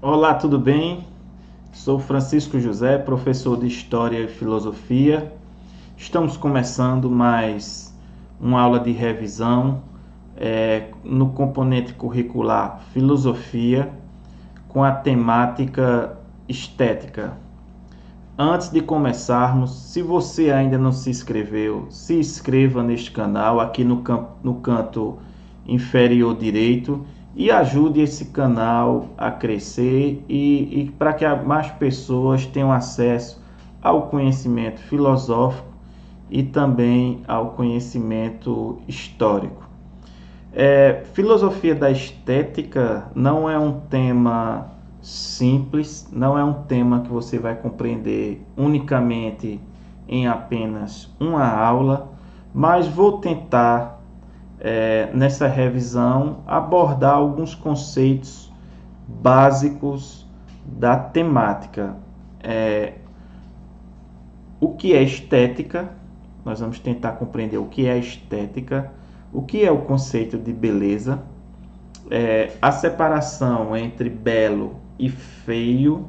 Olá, tudo bem? Sou Francisco José, professor de História e Filosofia. Estamos começando mais uma aula de revisão no componente curricular Filosofia com a temática Estética. Antes de começarmos, se você ainda não se inscreveu, se inscreva neste canal aqui no canto inferior direito e ajude esse canal a crescer e para que mais pessoas tenham acesso ao conhecimento filosófico e também ao conhecimento histórico. Filosofia da estética não é um tema simples, não é um tema que você vai compreender unicamente em apenas uma aula, mas vou tentar, nessa revisão, abordar alguns conceitos básicos da temática. O que é estética? Nós vamos tentar compreender o que é estética, o que é o conceito de beleza, a separação entre belo e feio.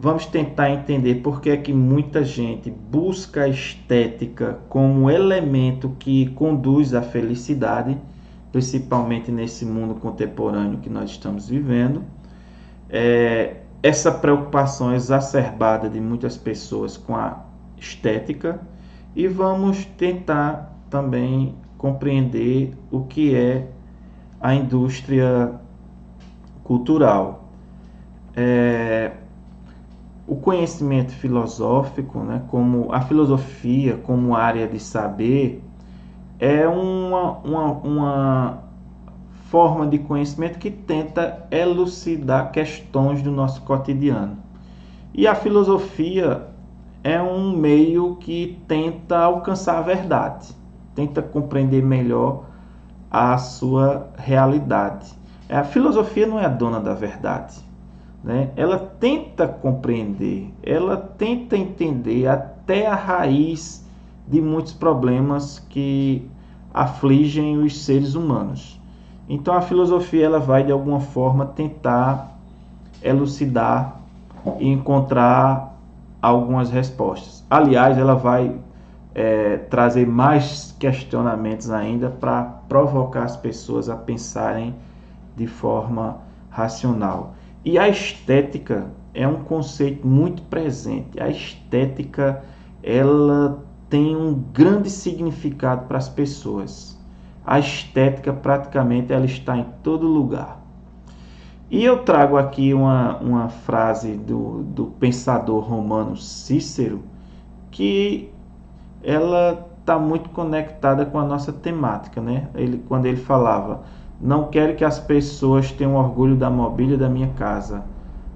Vamos tentar entender por que é que muita gente busca a estética como elemento que conduz à felicidade, principalmente nesse mundo contemporâneo que nós estamos vivendo. Essa preocupação exacerbada de muitas pessoas com a estética, e vamos tentar também compreender o que é a indústria cultural. O conhecimento filosófico, né, como a filosofia como área de saber, é uma forma de conhecimento que tenta elucidar questões do nosso cotidiano. E a filosofia é um meio que tenta alcançar a verdade, tenta compreender melhor a sua realidade. A filosofia não é a dona da verdade, né? Ela tenta compreender, ela tenta entender até a raiz de muitos problemas que afligem os seres humanos. Então a filosofia ela vai de alguma forma tentar elucidar e encontrar algumas respostas. Aliás, ela vai trazer mais questionamentos ainda para provocar as pessoas a pensarem de forma racional. E a estética é um conceito muito presente. A estética ela tem um grande significado para as pessoas. A estética praticamente ela está em todo lugar. E eu trago aqui uma frase do pensador romano Cícero, que ela está muito conectada com a nossa temática, né? Quando ele falava: não quero que as pessoas tenham orgulho da mobília da minha casa,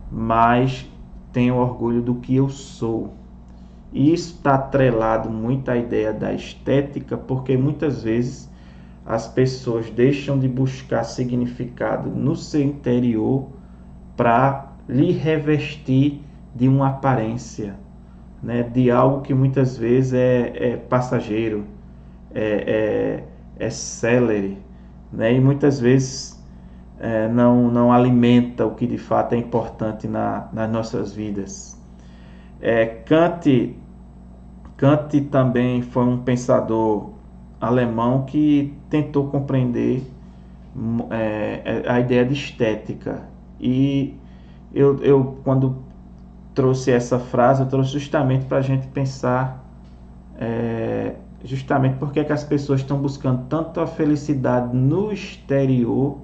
mas tenham orgulho do que eu sou. E isso está atrelado muito à ideia da estética, porque muitas vezes as pessoas deixam de buscar significado no seu interior para lhe revestir de uma aparência, né? De algo que muitas vezes é passageiro, é célere, né? E muitas vezes não alimenta o que de fato é importante nas nossas vidas. Kant também foi um pensador alemão que tentou compreender a ideia de estética. E quando trouxe essa frase, eu trouxe justamente para a gente pensar justamente porque é que as pessoas estão buscando tanto a felicidade no exterior,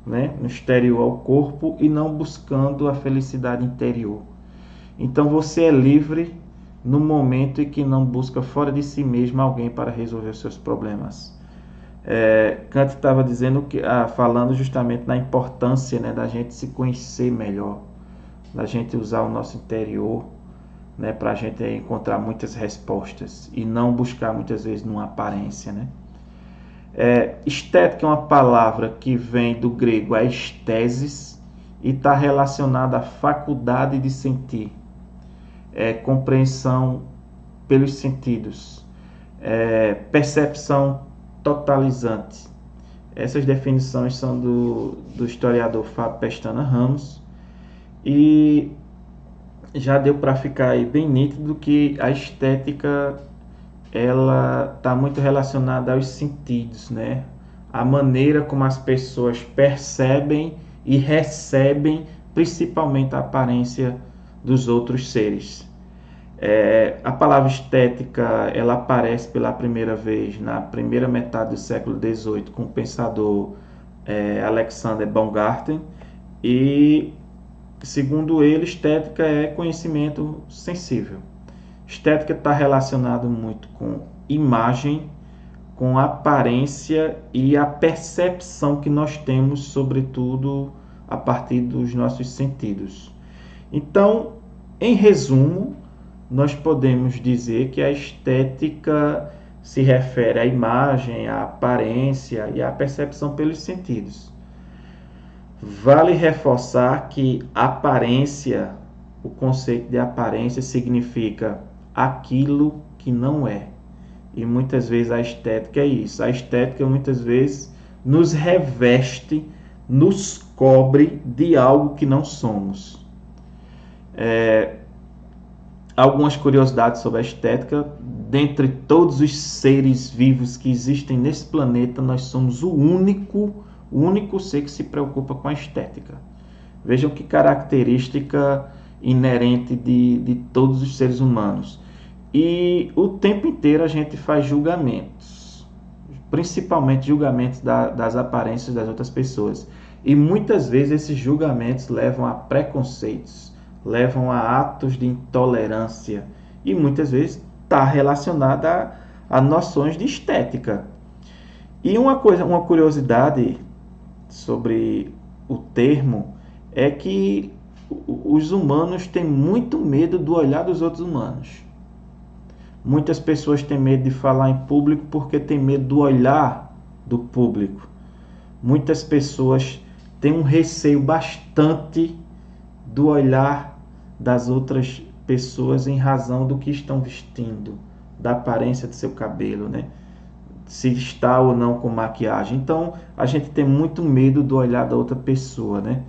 né, no exterior ao corpo, e não buscando a felicidade interior. Então você é livre no momento em que não busca fora de si mesmo alguém para resolver os seus problemas. Kant estava dizendo falando justamente na importância, né, da gente se conhecer melhor, da gente usar o nosso interior, né, para a gente encontrar muitas respostas e não buscar muitas vezes numa aparência, né? Estética é uma palavra que vem do grego estesis e está relacionada à faculdade de sentir, compreensão pelos sentidos, percepção totalizante, Essas definições são do historiador Fábio Pestana Ramos, e já deu para ficar aí bem nítido que a estética ela está muito relacionada aos sentidos, né? A maneira como as pessoas percebem e recebem, principalmente a aparência dos outros seres. A palavra estética ela aparece pela primeira vez na primeira metade do século XVIII com o pensador Alexander Baumgarten, e segundo ele, estética é conhecimento sensível. Estética está relacionado muito com imagem, com aparência e a percepção que nós temos, sobretudo a partir dos nossos sentidos. Então, em resumo, nós podemos dizer que a estética se refere à imagem, à aparência e à percepção pelos sentidos. Vale reforçar que aparência, o conceito de aparência significa aquilo que não é. E muitas vezes a estética é isso. A estética muitas vezes nos reveste, nos cobre de algo que não somos. Algumas curiosidades sobre a estética. Dentre todos os seres vivos que existem nesse planeta, nós somos o único ser que se preocupa com a estética. Vejam que característica inerente de todos os seres humanos. E o tempo inteiro a gente faz julgamentos, principalmente julgamentos das aparências das outras pessoas. E muitas vezes esses julgamentos levam a preconceitos, levam a atos de intolerância, e muitas vezes está relacionada a noções de estética. E uma curiosidade sobre o termo é que os humanos têm muito medo do olhar dos outros humanos. Muitas pessoas têm medo de falar em público porque têm medo do olhar do público. Muitas pessoas têm um receio bastante do olhar das outras pessoas em razão do que estão vestindo, da aparência do seu cabelo, né? Se está ou não com maquiagem. Então, a gente tem muito medo do olhar da outra pessoa, né?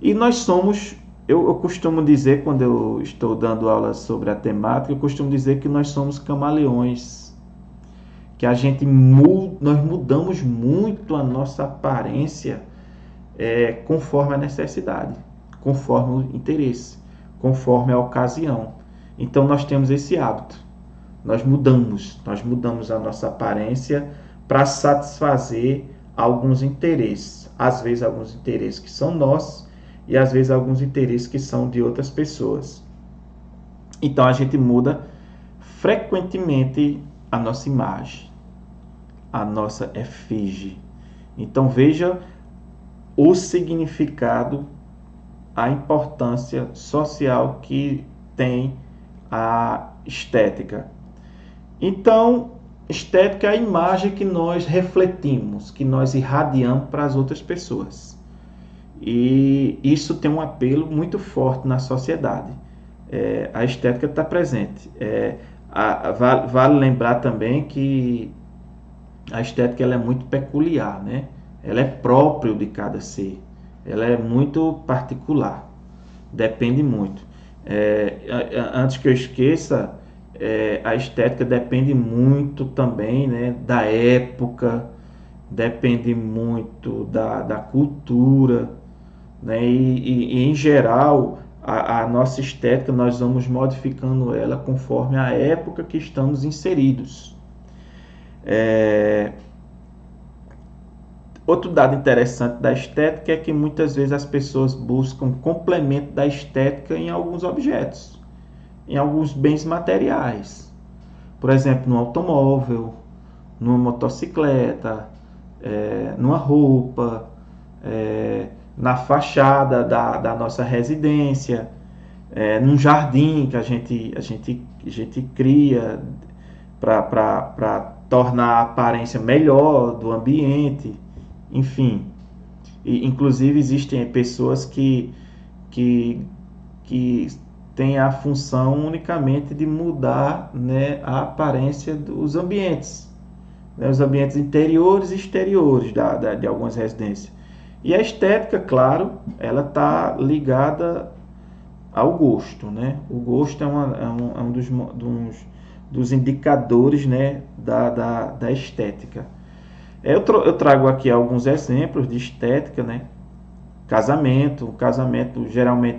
E nós somos, eu costumo dizer, quando eu estou dando aula sobre a temática, eu costumo dizer que nós somos camaleões, que nós mudamos muito a nossa aparência conforme a necessidade, conforme o interesse, conforme a ocasião. Então nós temos esse hábito, nós mudamos a nossa aparência para satisfazer alguns interesses, às vezes alguns interesses que são nossos e às vezes alguns interesses que são de outras pessoas. Então a gente muda frequentemente a nossa imagem, a nossa efígie. Então veja o significado, a importância social que tem a estética. Então, estética é a imagem que nós refletimos, que nós irradiamos para as outras pessoas. E isso tem um apelo muito forte na sociedade. A estética está presente. Vale lembrar também que a estética ela é muito peculiar, né? Ela é própria de cada ser. Ela é muito particular. Depende muito. Antes que eu esqueça, a estética depende muito também, né, da época, depende muito da cultura, né? E em geral a nossa estética nós vamos modificando ela conforme a época que estamos inseridos. Outro dado interessante da estética é que muitas vezes as pessoas buscam complemento da estética em alguns objetos, em alguns bens materiais. Por exemplo, no automóvel, numa motocicleta, numa roupa, na fachada da nossa residência, num jardim que a gente cria para tornar a aparência melhor do ambiente, enfim. E, inclusive existem pessoas que têm a função unicamente de mudar, né, a aparência dos ambientes. né, os ambientes interiores e exteriores de algumas residências. E a estética, claro, ela está ligada ao gosto, né? O gosto é um dos indicadores, né, da estética. Eu trago aqui alguns exemplos de estética, né? Geralmente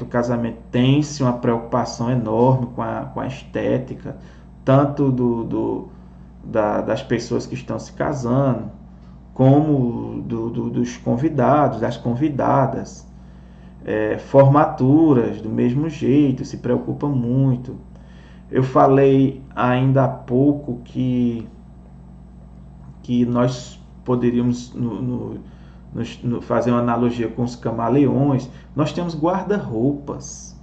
o casamento tem-se uma preocupação enorme com a estética, tanto das pessoas que estão se casando, como dos convidados, das convidadas. Formaturas, do mesmo jeito, se preocupa muito. Eu falei ainda há pouco que nós poderíamos fazer uma analogia com os camaleões. Nós temos guarda-roupas.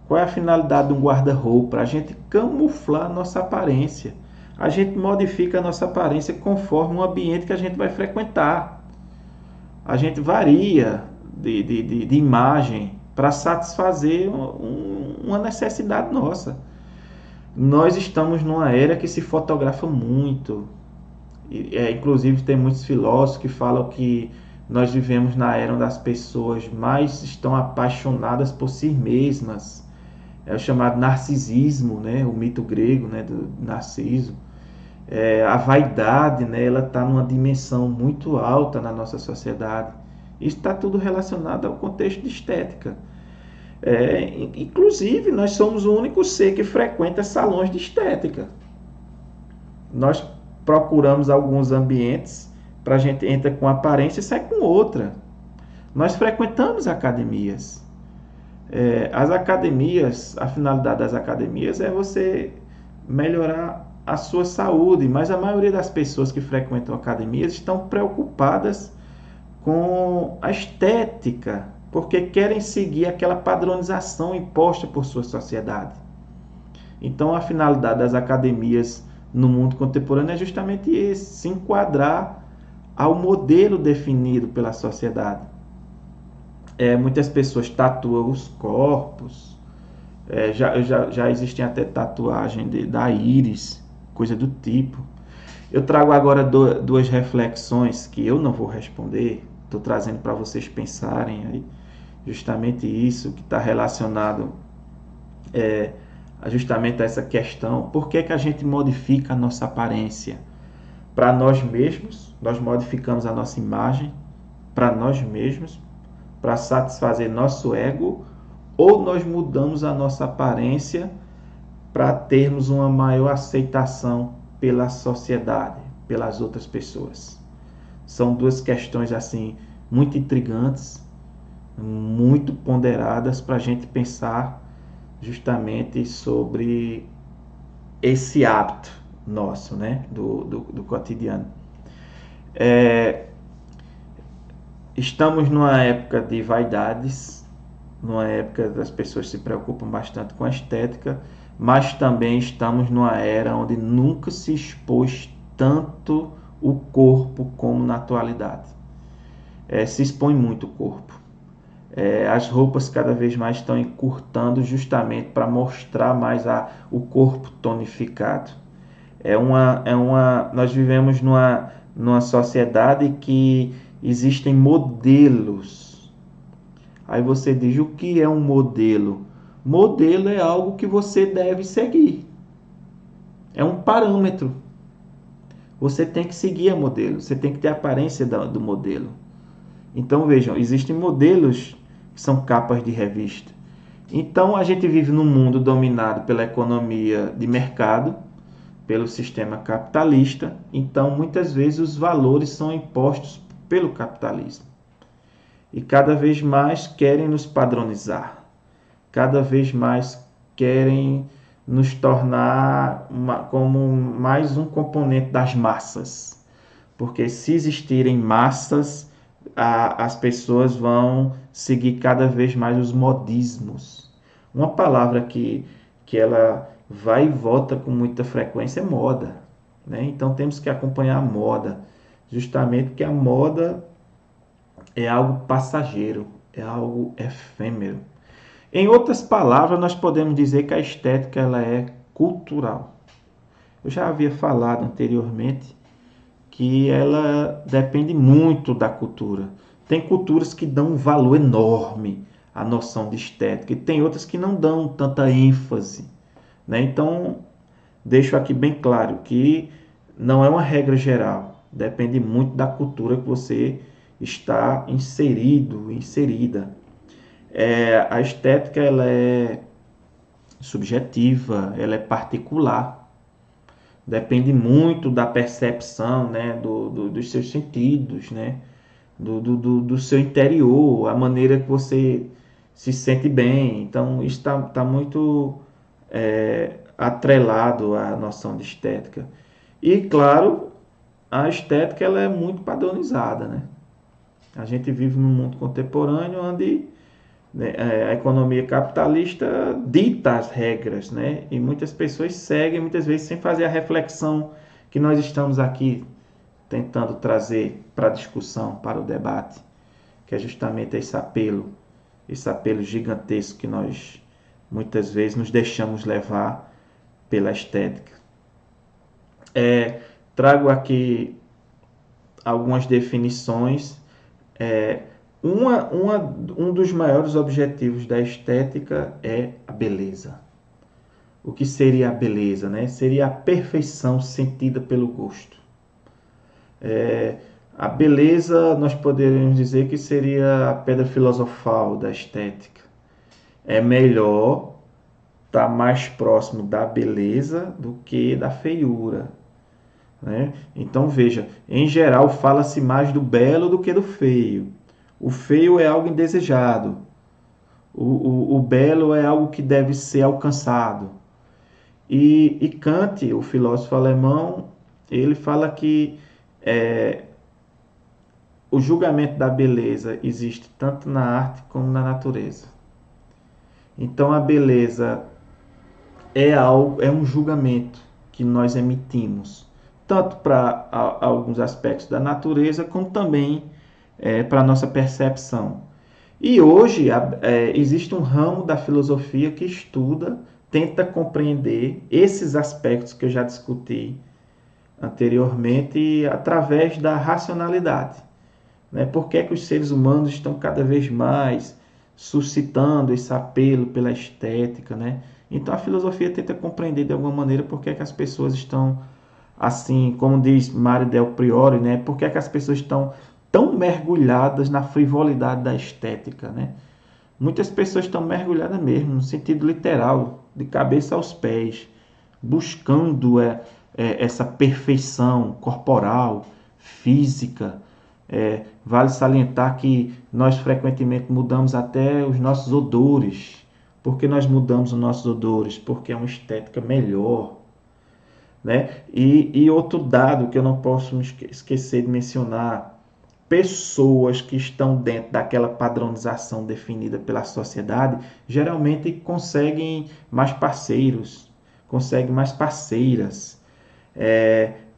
Qual é a finalidade de um guarda-roupa? Para a gente camuflar a nossa aparência. A gente modifica a nossa aparência conforme o ambiente que a gente vai frequentar. A gente varia de imagem para satisfazer uma necessidade nossa. Nós estamos numa era que se fotografa muito. Inclusive tem muitos filósofos que falam que nós vivemos na era onde as pessoas mais estão apaixonadas por si mesmas. É o chamado narcisismo, né? O mito grego, né? Do Narciso. A vaidade, né? Ela está numa dimensão muito alta na nossa sociedade. Isso está tudo relacionado ao contexto de estética. Inclusive, nós somos o único ser que frequenta salões de estética. Nós procuramos alguns ambientes para a gente entra com aparência e sai com outra. Nós frequentamos academias. As academias, a finalidade das academias é você melhorar a sua saúde, mas a maioria das pessoas que frequentam academias estão preocupadas com a estética, porque querem seguir aquela padronização imposta por sua sociedade. Então, a finalidade das academias no mundo contemporâneo é justamente esse, se enquadrar ao modelo definido pela sociedade. Muitas pessoas tatuam os corpos, já existem até tatuagem da íris, coisa do tipo. Eu trago agora duas reflexões que eu não vou responder, estou trazendo para vocês pensarem aí, justamente isso que está relacionado justamente a essa questão. Por que a gente modifica a nossa aparência? Para nós mesmos, nós modificamos a nossa imagem para nós mesmos, para satisfazer nosso ego, ou nós mudamos a nossa aparência para termos uma maior aceitação pela sociedade, pelas outras pessoas. São duas questões assim muito intrigantes, muito ponderadas para a gente pensar justamente sobre esse hábito nosso, né, do cotidiano. Estamos numa época de vaidades, numa época das pessoas se preocupam bastante com a estética, mas também estamos numa era onde nunca se expôs tanto o corpo como na atualidade. Se expõe muito o corpo. As roupas cada vez mais estão encurtando justamente para mostrar mais o corpo tonificado. Nós vivemos numa sociedade que existem modelos. Aí você diz, o que é um modelo? Modelo é algo que você deve seguir. É um parâmetro. Você tem que seguir a modelo. Você tem que ter a aparência do modelo. Então vejam, existem modelos que são capas de revista. Então a gente vive num mundo dominado pela economia de mercado, pelo sistema capitalista. Então muitas vezes os valores são impostos pelo capitalismo. E cada vez mais querem nos padronizar. Cada vez mais querem nos tornar como mais um componente das massas. Porque se existirem massas, as pessoas vão seguir cada vez mais os modismos. Uma palavra que ela vai e volta com muita frequência é moda, né? Então temos que acompanhar a moda, justamente porque a moda é algo passageiro, é algo efêmero. Em outras palavras, nós podemos dizer que a estética ela é cultural. Eu já havia falado anteriormente que ela depende muito da cultura. Tem culturas que dão um valor enorme à noção de estética e tem outras que não dão tanta ênfase, né? Então, deixo aqui bem claro que não é uma regra geral, depende muito da cultura que você está inserido, inserida. A estética ela é subjetiva, ela é particular, depende muito da percepção, né, dos seus sentidos, né, do seu interior, a maneira que você se sente bem. Então, isso está muito atrelado à noção de estética. E, claro, a estética ela é muito padronizada, né? A gente vive num mundo contemporâneo onde, né, a economia capitalista dita as regras, né? E muitas pessoas seguem, muitas vezes sem fazer a reflexão que nós estamos aqui tentando trazer para a discussão, para o debate, que é justamente esse apelo gigantesco que nós muitas vezes nos deixamos levar pela estética. Trago aqui algumas definições. Um dos maiores objetivos da estética é a beleza. O que seria a beleza, né? Seria a perfeição sentida pelo gosto. A beleza, nós poderíamos dizer que seria a pedra filosofal da estética. É melhor estar mais próximo da beleza do que da feiura, né? Então veja, em geral fala-se mais do belo do que do feio. O feio é algo indesejado. O belo é algo que deve ser alcançado. E Kant, o filósofo alemão, ele fala que o julgamento da beleza existe tanto na arte como na natureza. Então a beleza é um julgamento que nós emitimos, tanto para alguns aspectos da natureza, como também para a nossa percepção. E hoje existe um ramo da filosofia que estuda, tenta compreender esses aspectos que eu já discuti anteriormente através da racionalidade, né? Por que é que os seres humanos estão cada vez mais suscitando esse apelo pela estética, né? Então a filosofia tenta compreender de alguma maneira por que é que as pessoas estão assim, como diz Mário Del Priore, né? Por que é que as pessoas estão tão mergulhadas na frivolidade da estética, né? Muitas pessoas estão mergulhadas mesmo, no sentido literal, de cabeça aos pés, buscando essa perfeição corporal, física. Vale salientar que nós frequentemente mudamos até os nossos odores. Por que nós mudamos os nossos odores? Porque é uma estética melhor, né? E outro dado que eu não posso esquecer de mencionar: pessoas que estão dentro daquela padronização definida pela sociedade geralmente conseguem mais parceiros, conseguem mais parceiras.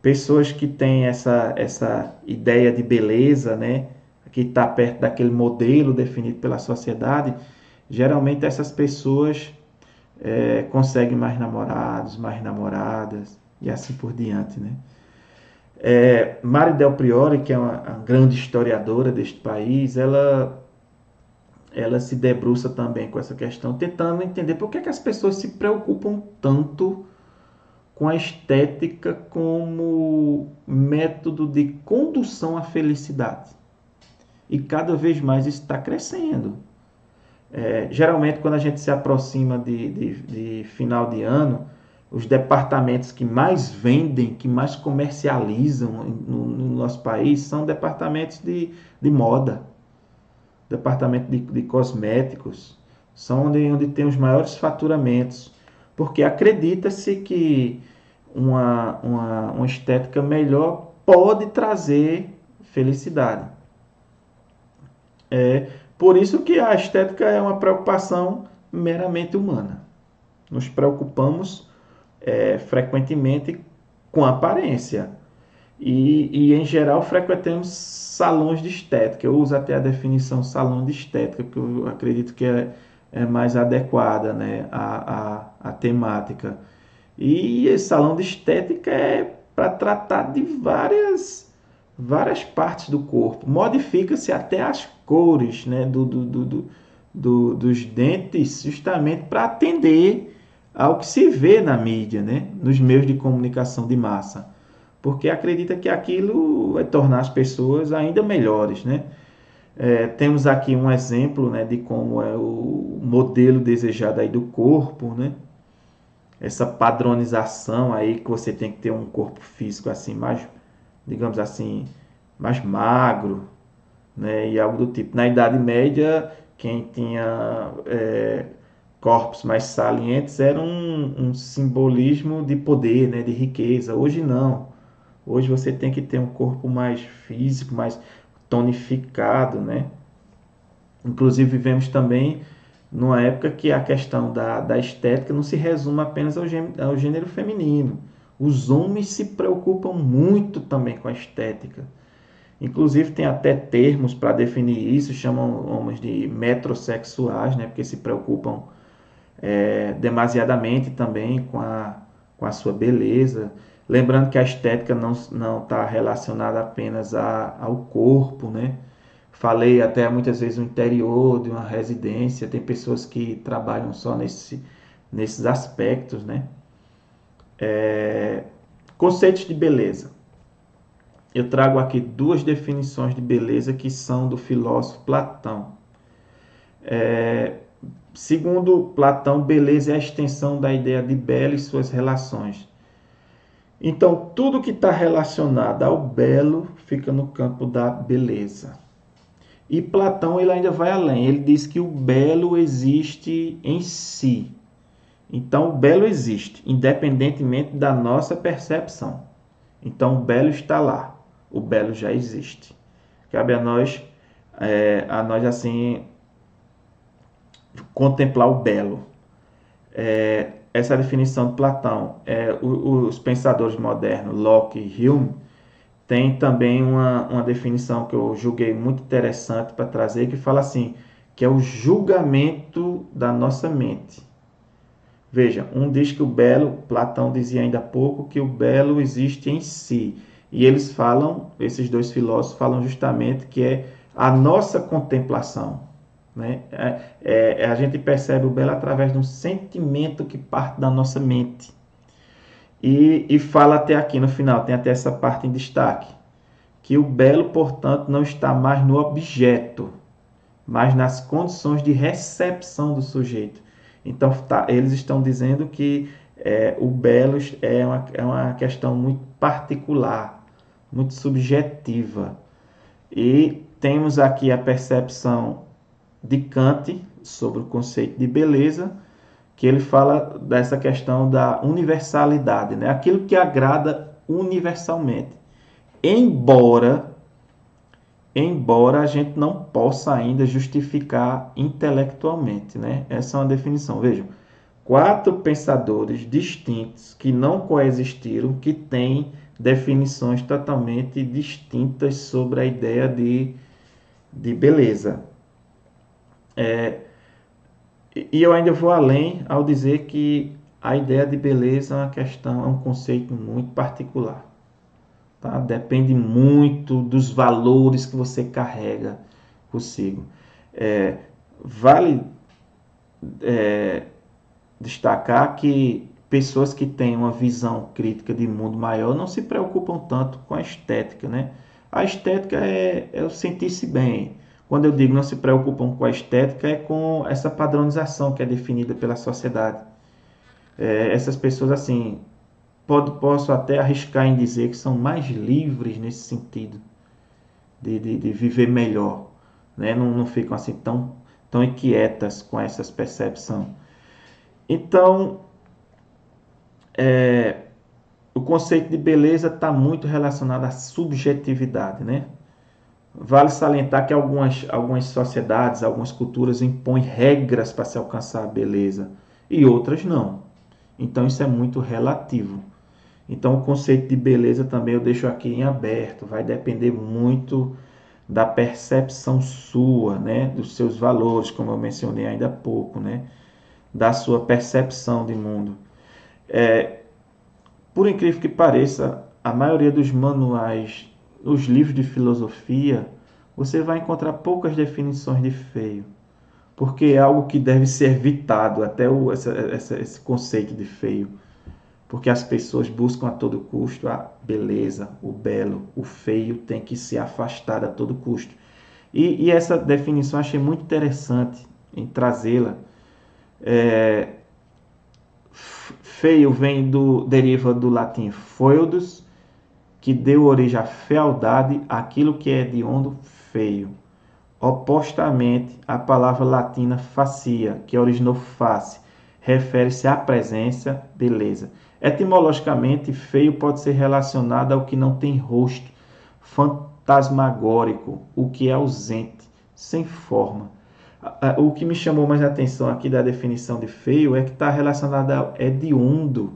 Pessoas que têm essa ideia de beleza, né, que está perto daquele modelo definido pela sociedade, geralmente essas pessoas conseguem mais namorados, mais namoradas e assim por diante, né? Mari Del Priore, que é uma grande historiadora deste país, ela se debruça também com essa questão, tentando entender por que as pessoas se preocupam tanto com a estética como método de condução à felicidade. E cada vez mais isso está crescendo. Geralmente, quando a gente se aproxima de final de ano, os departamentos que mais vendem, que mais comercializam no nosso país são departamentos de moda, departamento de cosméticos, são onde tem os maiores faturamentos, porque acredita-se que uma estética melhor pode trazer felicidade. Por isso que a estética é uma preocupação meramente humana. Nos preocupamos frequentemente com a aparência. E em geral, frequentamos salões de estética. Eu uso até a definição salão de estética, porque eu acredito que é mais adequada, né, à temática. E esse salão de estética é para tratar de várias várias partes do corpo. Modifica-se até as cores, né, dos dentes, justamente para atender ao que se vê na mídia, né, nos meios de comunicação de massa. Porque acredita que aquilo vai tornar as pessoas ainda melhores, né? Temos aqui um exemplo, né, de como é o modelo desejado aí do corpo, né? Essa padronização aí que você tem que ter um corpo físico assim mais, digamos assim, mais magro, né, e algo do tipo. Na Idade Média, quem tinha corpos mais salientes era um simbolismo de poder, né, de riqueza. Hoje não. Hoje você tem que ter um corpo mais físico, mais tonificado, né? Inclusive vivemos também numa época que a questão da estética não se resume apenas ao gênero feminino. Os homens se preocupam muito também com a estética. Inclusive tem até termos para definir isso, chamam homens de metrosexuais, né? Porque se preocupam demasiadamente também com a sua beleza. Lembrando que a estética não está relacionada apenas ao corpo, né? Falei até muitas vezes no interior de uma residência, tem pessoas que trabalham só nesses aspectos, né? Conceitos de beleza. Eu trago aqui duas definições de beleza que são do filósofo Platão. Segundo Platão, beleza é a extensão da ideia de belo e suas relações. Então, tudo que está relacionado ao belo fica no campo da beleza. E Platão ele ainda vai além. Ele diz que o belo existe em si. Então, o belo existe, independentemente da nossa percepção. Então, o belo está lá. O belo já existe. Cabe a nós assim, contemplar o belo. Essa definição de Platão, os pensadores modernos, Locke e Hume, tem também uma definição que eu julguei muito interessante para trazer, que fala assim, que é o julgamento da nossa mente. Veja, um diz que o belo, Platão dizia ainda há pouco, que o belo existe em si. E eles falam, esses dois filósofos falam justamente que é a nossa contemplação. Né? A gente percebe o belo através de um sentimento que parte da nossa mente. E fala até aqui no final, tem até essa parte em destaque, que o belo, portanto, não está mais no objeto, mas nas condições de recepção do sujeito. Então, eles estão dizendo que o belo é uma questão muito particular, muito subjetiva. E temos aqui a percepção de Kant sobre o conceito de beleza, que ele fala dessa questão da universalidade, né? Aquilo que agrada universalmente. Embora a gente não possa ainda justificar intelectualmente, né? Essa é uma definição. Vejam, 4 pensadores distintos que não coexistiram, que têm definições totalmente distintas sobre a ideia de beleza. E eu ainda vou além ao dizer que a ideia de beleza é uma questão, é um conceito muito particular. Tá? Depende muito dos valores que você carrega consigo. Vale destacar que pessoas que têm uma visão crítica de mundo maior não se preocupam tanto com a estética, né? A estética é o sentir-se bem. Quando eu digo não se preocupam com a estética, é com essa padronização que é definida pela sociedade. Essas pessoas, assim, posso até arriscar em dizer que são mais livres nesse sentido, de viver melhor, né? Não ficam assim tão inquietas com essas percepções. Então, o conceito de beleza está muito relacionado à subjetividade, né? Vale salientar que algumas sociedades, algumas culturas impõem regras para se alcançar a beleza e outras não. Então isso é muito relativo. Então o conceito de beleza também eu deixo aqui em aberto, vai depender muito da percepção sua, né, dos seus valores, como eu mencionei ainda há pouco, né, da sua percepção de mundo. Por incrível que pareça, a maioria dos manuais nos livros de filosofia, você vai encontrar poucas definições de feio, porque é algo que deve ser evitado, até esse conceito de feio, porque as pessoas buscam a todo custo a beleza, o belo, o feio tem que se afastar a todo custo. E essa definição eu achei muito interessante em trazê-la. Feio deriva do latim foedus, que deu origem à fealdade, aquilo que é hediondo, feio. Opostamente, a palavra latina facia, que originou face, refere-se à presença, beleza. Etimologicamente, feio pode ser relacionado ao que não tem rosto, fantasmagórico, o que é ausente, sem forma. O que me chamou mais a atenção aqui da definição de feio é que está relacionado a hediondo,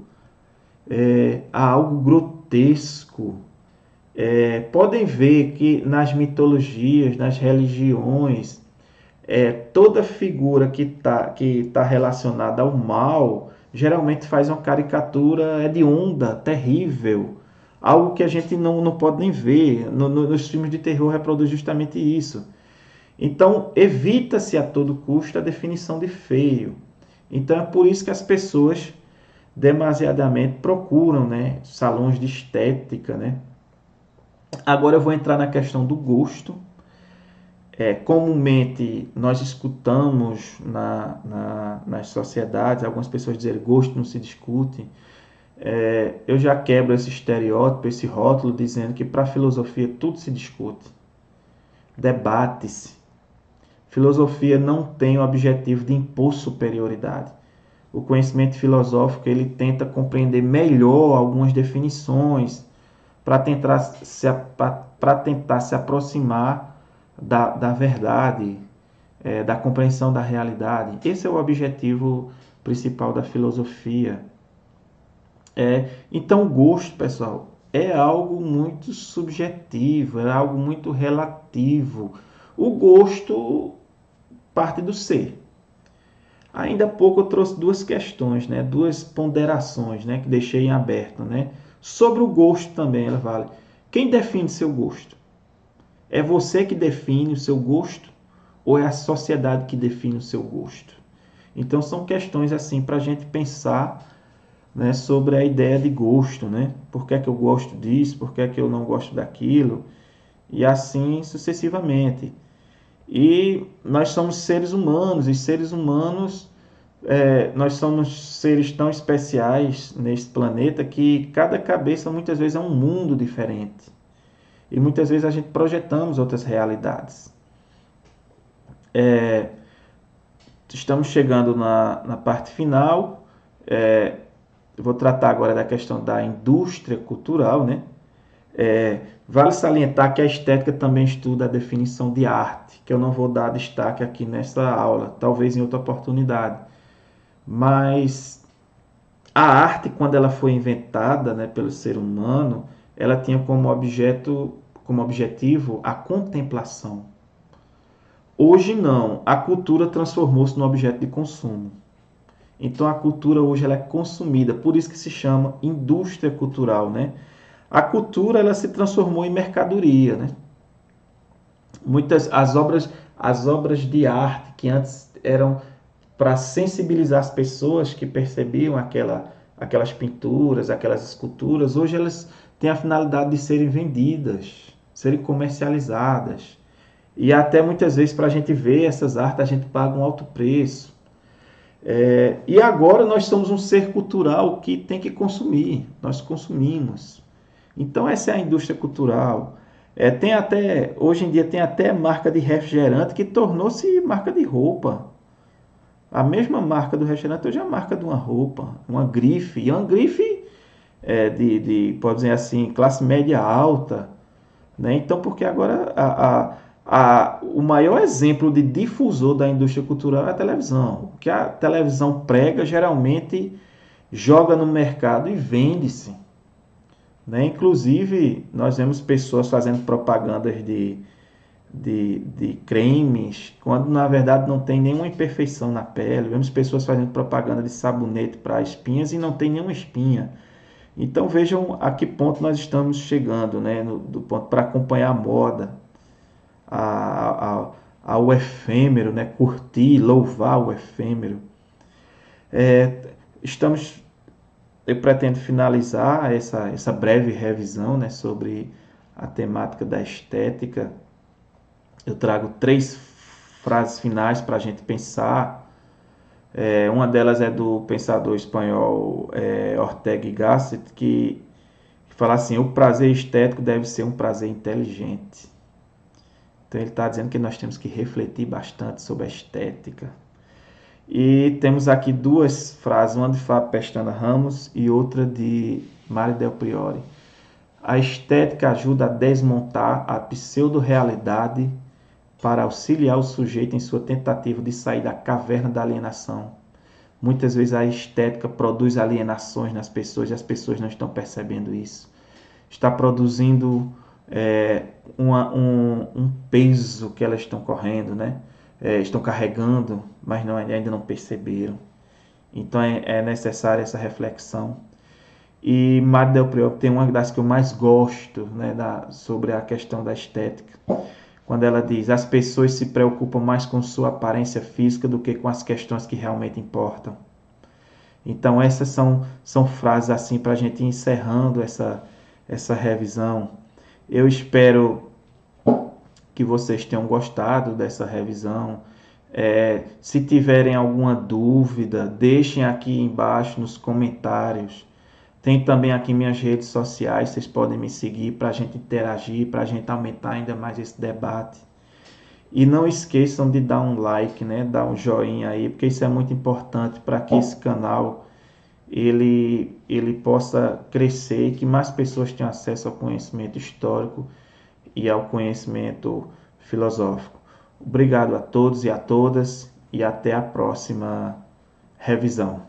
a algo grotesco. Podem ver que nas mitologias, nas religiões, toda figura que tá relacionada ao mal geralmente faz uma caricatura hedionda, terrível, algo que a gente não pode nem ver. Nos filmes de terror reproduz justamente isso. Então, evita-se a todo custo a definição de feio. Então, é por isso que as pessoas demasiadamente procuram, né, salões de estética, né? Agora eu vou entrar na questão do gosto. Comumente nós escutamos nas sociedades algumas pessoas dizerem gosto não se discute. Eu já quebro esse estereótipo, esse rótulo, dizendo que para a filosofia tudo se discute, debate-se. Filosofia não tem o objetivo de impor superioridade. O conhecimento filosófico ele tenta compreender melhor algumas definições para tentar se aproximar da verdade, da compreensão da realidade. Esse é o objetivo principal da filosofia. Então, o gosto, pessoal, é algo muito subjetivo, é algo muito relativo. O gosto parte do ser. Ainda há pouco eu trouxe duas questões, né? Duas ponderações, né? Que deixei em aberto, né? Sobre o gosto também, ela vale. Quem define seu gosto? É você que define o seu gosto ou é a sociedade que define o seu gosto? Então são questões assim para a gente pensar, né, sobre a ideia de gosto, né? Por que é que eu gosto disso? Por que é que eu não gosto daquilo? E assim sucessivamente. E nós somos seres humanos, e seres humanos, nós somos seres tão especiais nesse planeta que cada cabeça muitas vezes é um mundo diferente. E muitas vezes a gente projetamos outras realidades. Estamos chegando na parte final. Eu vou tratar agora da questão da indústria cultural, né? Vale salientar que a estética também estuda a definição de arte, que eu não vou dar destaque aqui nessa aula, talvez em outra oportunidade. Mas a arte, quando ela foi inventada, né, pelo ser humano, ela tinha como objetivo a contemplação. Hoje não, a cultura transformou-se num objeto de consumo. Então a cultura hoje ela é consumida, por isso que se chama indústria cultural, né? A cultura ela se transformou em mercadoria, né? As obras de arte que antes eram para sensibilizar as pessoas que percebiam aquelas pinturas, aquelas esculturas, hoje elas têm a finalidade de serem vendidas, serem comercializadas. E até muitas vezes para a gente ver essas artes a gente paga um alto preço. E agora nós somos um ser cultural que tem que consumir, nós consumimos. Então essa é a indústria cultural. Hoje em dia tem até marca de refrigerante que tornou-se marca de roupa. A mesma marca do refrigerante hoje é a marca de uma roupa, uma grife. E uma grife pode dizer assim, classe média alta. Né? Então, porque agora o maior exemplo de difusor da indústria cultural é a televisão. O que a televisão prega geralmente joga no mercado e vende-se. Né? Inclusive, nós vemos pessoas fazendo propagandas de cremes, quando na verdade não tem nenhuma imperfeição na pele. Vemos pessoas fazendo propaganda de sabonete para espinhas e não tem nenhuma espinha. Então vejam a que ponto nós estamos chegando, né? Do ponto para acompanhar a moda, ao efêmero, né? Curtir, louvar o efêmero. Estamos, eu pretendo finalizar essa breve revisão, né? Sobre a temática da estética. Eu trago 3 frases finais para a gente pensar. Uma delas é do pensador espanhol Ortega y Gasset, que fala assim: o prazer estético deve ser um prazer inteligente. Então ele está dizendo que nós temos que refletir bastante sobre a estética. E temos aqui 2 frases, uma de Fábio Pestana Ramos e outra de Mário Del Priore. A estética ajuda a desmontar a pseudo-realidade para auxiliar o sujeito em sua tentativa de sair da caverna da alienação. Muitas vezes a estética produz alienações nas pessoas e as pessoas não estão percebendo isso. Está produzindo um peso que elas estão correndo, né? Estão carregando, mas ainda não perceberam. Então é necessária essa reflexão. E Mário Del Priore tem uma das que eu mais gosto, né, sobre a questão da estética, quando ela diz: as pessoas se preocupam mais com sua aparência física do que com as questões que realmente importam. Então essas são frases assim para a gente ir encerrando essa revisão. Eu espero que vocês tenham gostado dessa revisão. Se tiverem alguma dúvida, deixem aqui embaixo nos comentários. Tem também aqui minhas redes sociais, vocês podem me seguir para a gente interagir, para a gente aumentar ainda mais esse debate. E não esqueçam de dar um like, né? Dar um joinha aí, porque isso é muito importante para que esse canal ele possa crescer e que mais pessoas tenham acesso ao conhecimento histórico e ao conhecimento filosófico. Obrigado a todos e a todas e até a próxima revisão.